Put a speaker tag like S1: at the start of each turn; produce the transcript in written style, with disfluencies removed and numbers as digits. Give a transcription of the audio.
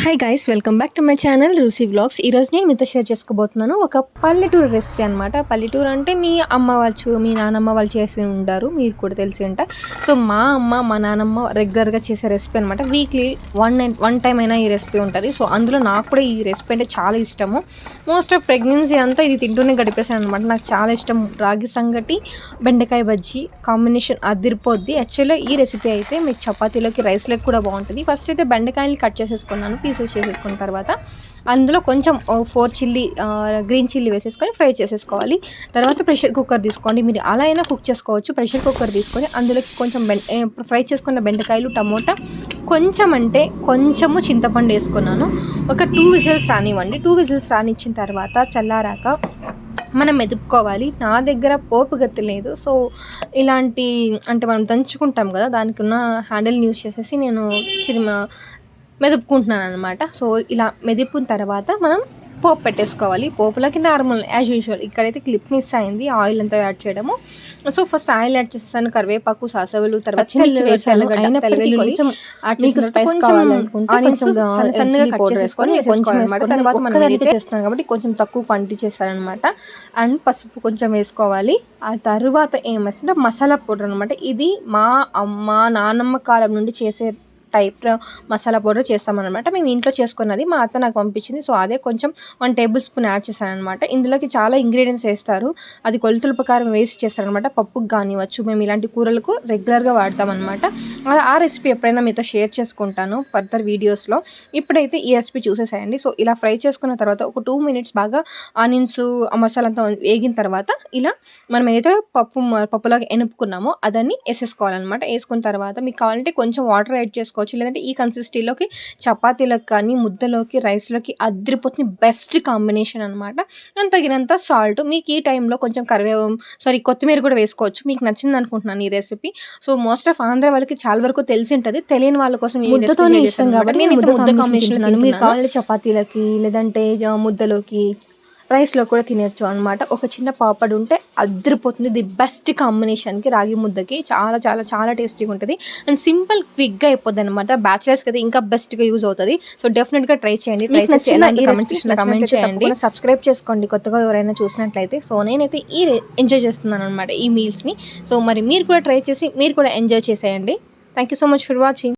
S1: Hi guys, welcome back to my channel రూసీ vlogs. ఈరోజు నేను మీతో షేర్ చేసుకోబోతున్నాను ఒక పల్లెటూరు రెసిపీ అనమాట. పల్లెటూరు అంటే మీ అమ్మ వాళ్ళు, మీ నానమ్మ వాళ్ళు చేసి ఉంటారు, మీరు కూడా తెలిసి ఉంటారు. సో మా అమ్మ, మా నానమ్మ రెగ్యులర్గా చేసే రెసిపీ అనమాట. వీక్లీ వన్ టైం అయినా ఈ రెసిపీ ఉంటుంది. సో అందులో నాకు కూడా ఈ రెసిపీ అంటే చాలా ఇష్టము. మోస్ట్ ఆఫ్ ప్రెగ్నెన్సీ అంతా ఇది తింటూనే గడిపేసాను అనమాట. నాకు చాలా ఇష్టం. రాగి సంగటి, బెండకాయ బజ్జీ కాంబినేషన్ అదిరిపోద్ది. యాక్చువల్గా ఈ రెసిపీ అయితే మీకు చపాతీలోకి, రైస్లోకి కూడా బాగుంటుంది. ఫస్ట్ అయితే బెండకాయలు కట్ చేసేసుకున్నాను, పీసెస్ చేసేసుకున్న తర్వాత అందులో కొంచెం 4 చిల్లీ గ్రీన్ చిల్లీ వేసేసుకొని ఫ్రై చేసేసుకోవాలి. తర్వాత ప్రెషర్ కుక్కర్ తీసుకోండి. మీరు అలా అయినా కుక్ చేసుకోవచ్చు. ప్రెషర్ కుక్కర్ తీసుకొని అందులోకి కొంచెం ఫ్రై చేసుకున్న బెండకాయలు, టమోటా, కొంచెం అంటే కొంచెము చింతపండు వేసుకున్నాను. ఒక 2 విజిల్స్ రానివ్వండి. 2 విజిల్స్ రానిచ్చిన తర్వాత చల్లారాక మనం మెదుపుకోవాలి. నా దగ్గర పోపు గత్తి లేదు. సో ఇలాంటి అంటే మనం దంచుకుంటాం కదా, దానికి ఉన్న హ్యాండిల్ని యూజ్ చేసేసి నేను మెదుపుకుంటున్నాను అనమాట. సో ఇలా మెదిపిన తర్వాత మనం పోపు పెట్టేసుకోవాలి. పోపులకి నార్మల్ యాజ్ యూజువల్. ఇక్కడైతే క్లిప్ మిస్ అయింది, ఆయిల్ అంతా యాడ్ చేయడము. సో ఫస్ట్ ఆయిల్ యాడ్ చేసేసాను, కరివేపాకు, సాసవులు, తర్వాత కొంచెం స్పైస్ కావాలనుకుంటే చేస్తాను కాబట్టి కొంచెం తక్కువ క్వాంటిటీ చేస్తానమాట. అండ్ పసుపు కొంచెం వేసుకోవాలి. ఆ తర్వాత ఏమేస్తుంటే మసాలా పౌడర్ అనమాట. ఇది మా అమ్మ, నానమ్మ కాలం నుండి చేసే టైప్ మసాలా పౌడర్ చేస్తామన్నమాట. మేము ఇంట్లో చేసుకున్నది మా అత్త నాకు పంపించింది. సో అదే కొంచెం 1 టేబుల్ స్పూన్ యాడ్ చేశాను అనమాట. ఇందులోకి చాలా ఇంగ్రీడియంట్స్ వేస్తారు, అది కొలతల ప్రకారం వేసి చేస్తారనమాట. పప్పుకు కానివ్వచ్చు, మేము ఇలాంటి కూరలకు రెగ్యులర్గా వాడతామన్నమాట. ఆ రెసిపీ ఎప్పుడైనా మీతో షేర్ చేసుకుంటాను ఫర్దర్ వీడియోస్లో. ఇప్పుడైతే ఈ రెసిపీ చూసేసేయండి. సో ఇలా ఫ్రై చేసుకున్న తర్వాత ఒక 2 మినిట్స్ బాగా ఆనియన్స్, మసాలా అంతా వేగిన తర్వాత ఇలా మనం ఏదైతే పప్పులాగా ఎనుపుకున్నామో అదని వేసేసుకోవాలన్నమాట. వేసుకున్న తర్వాత మీకు కావాలంటే కొంచెం వాటర్ యాడ్ చేసుకోవచ్చు, లేదంటే ఈ కన్సిస్టెన్సీలోకి చపాతీలకు కానీ, ముద్దలోకి, రైస్లోకి అదిరిపోతుంది. బెస్ట్ కాంబినేషన్ అనమాట. అండ్ తగినంత సాల్ట్. మీకు ఈ టైంలో కొంచెం కొత్తిమీర కూడా వేసుకోవచ్చు. మీకు నచ్చింది అనుకుంటున్నాను ఈ recipe. So most of Andhra వాళ్ళకి చాలా వరకు తెలిసి ఉంటుంది, తెలియని వాళ్ళ కోసం ముద్దతోనే ఇష్టం కాబట్టి నేను ముద్ద కాంబినేషన్. మీరు కావాలి చపాతీలకి, లేదంటే ముద్దలోకి, రైస్లో కూడా తినచ్చు అనమాట. ఒక చిన్న పాపడ్ ఉంటే అదిరిపోతుంది. ది బెస్ట్ కాంబినేషన్కి, రాగి ముద్దకి చాలా చాలా చాలా టేస్టీగా ఉంటుంది. అండ్ సింపుల్, క్విక్గా అయిపోద్ది అనమాట. బ్యాచిలర్స్కి అయితే ఇంకా బెస్ట్గా యూజ్ అవుతుంది. సో డెఫినెట్గా ట్రై చేయండి. కమెంట్ చేయండి, సబ్స్క్రైబ్ చేసుకోండి కొత్తగా ఎవరైనా చూసినట్లయితే. సో నేనైతే ఎంజాయ్ చేస్తున్నాను అనమాట ఈ మీల్స్ని. సో మరి మీరు కూడా ట్రై చేసి మీరు కూడా ఎంజాయ్ చేసేయండి. Thank you so much for watching.